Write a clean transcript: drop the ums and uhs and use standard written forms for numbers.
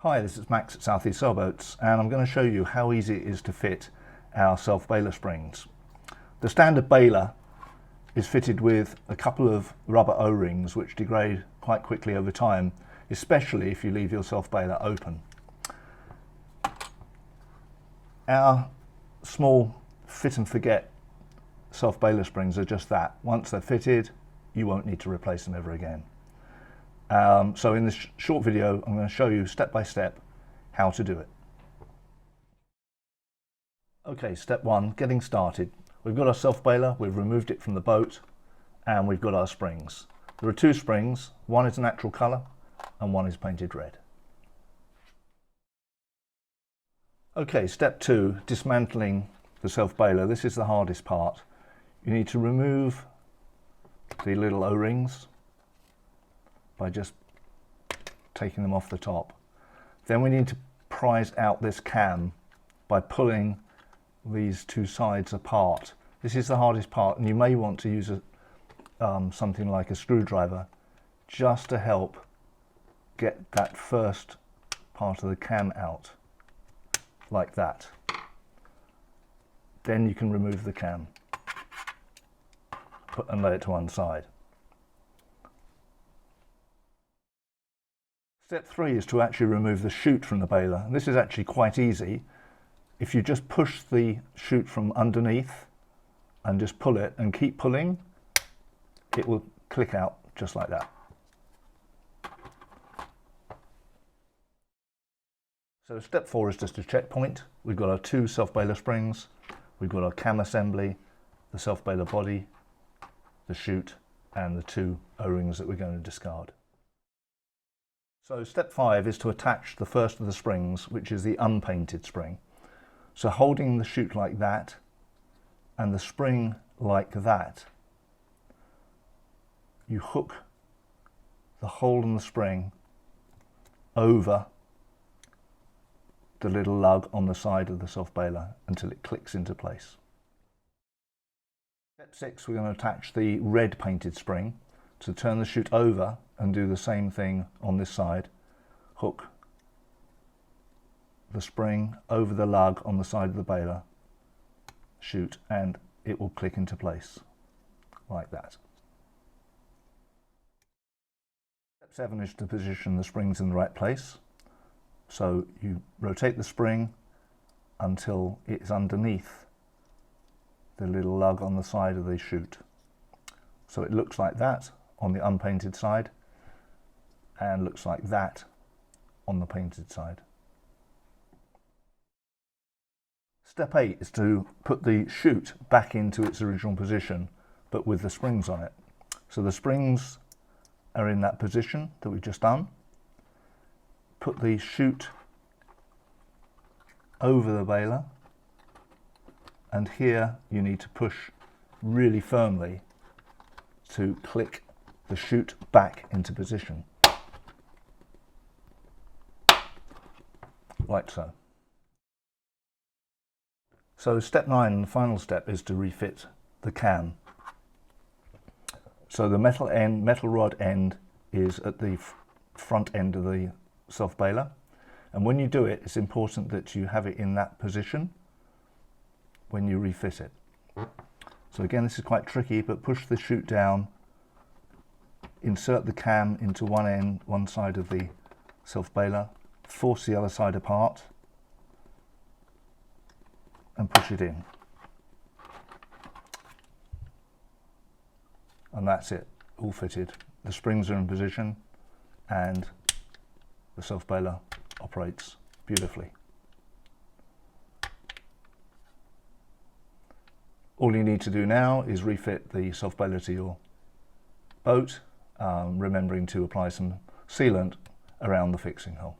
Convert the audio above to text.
Hi, this is Max at South East Sailboats, and I'm going to show you how easy it is to fit our self-bailer springs. The standard bailer is fitted with a couple of rubber O-rings which degrade quite quickly over time, especially if you leave your self-bailer open. Our small fit and forget self-bailer springs are just that. Once they're fitted, you won't need to replace them ever again. So in this short video, I'm going to show you step by step how to do it. Okay, step one, getting started. We've got our self-bailer, we've removed it from the boat, and we've got our springs. There are two springs, one is a natural colour and one is painted red. Okay, step two, dismantling the self-bailer. This is the hardest part. You need to remove the little O-rings by just taking them off the top. Then we need to prise out this cam by pulling these two sides apart. This is the hardest part, and you may want to use something like a screwdriver just to help get that first part of the cam out, like that. Then you can remove the cam and lay it to one side. Step three is to actually remove the chute from the bailer. This is actually quite easy. If you just push the chute from underneath and just pull it and keep pulling, it will click out just like that. So step four is just a checkpoint. We've got our two self-bailer springs, we've got our cam assembly, the self-bailer body, the chute, and the two O-rings that we're going to discard. So step five is to attach the first of the springs, which is the unpainted spring. So holding the chute like that and the spring like that, you hook the hole in the spring over the little lug on the side of the self-bailer until it clicks into place. Step six, we're going to attach the red painted spring. So turn the chute over and do the same thing on this side. Hook the spring over the lug on the side of the bailer, chute, and it will click into place like that. Step seven is to position the springs in the right place. So you rotate the spring until it's underneath the little lug on the side of the chute. So it looks like that on the unpainted side and looks like that on the painted side. Step eight is to put the chute back into its original position, but with the springs on it. So the springs are in that position that we've just done. Put the chute over the bailer, and here you need to push really firmly to click the chute back into position, like so. So step nine, the final step, is to refit the cam. So the metal rod end is at the front end of the self-bailer, and when you do it, it's important that you have it in that position when you refit it. So again, this is quite tricky, but push the chute down, insert the cam into one side of the self-bailer, force the other side apart, and push it in. And that's it, all fitted. The springs are in position and the self-bailer operates beautifully. All you need to do now is refit the self-bailer to your boat, remembering to apply some sealant around the fixing hole.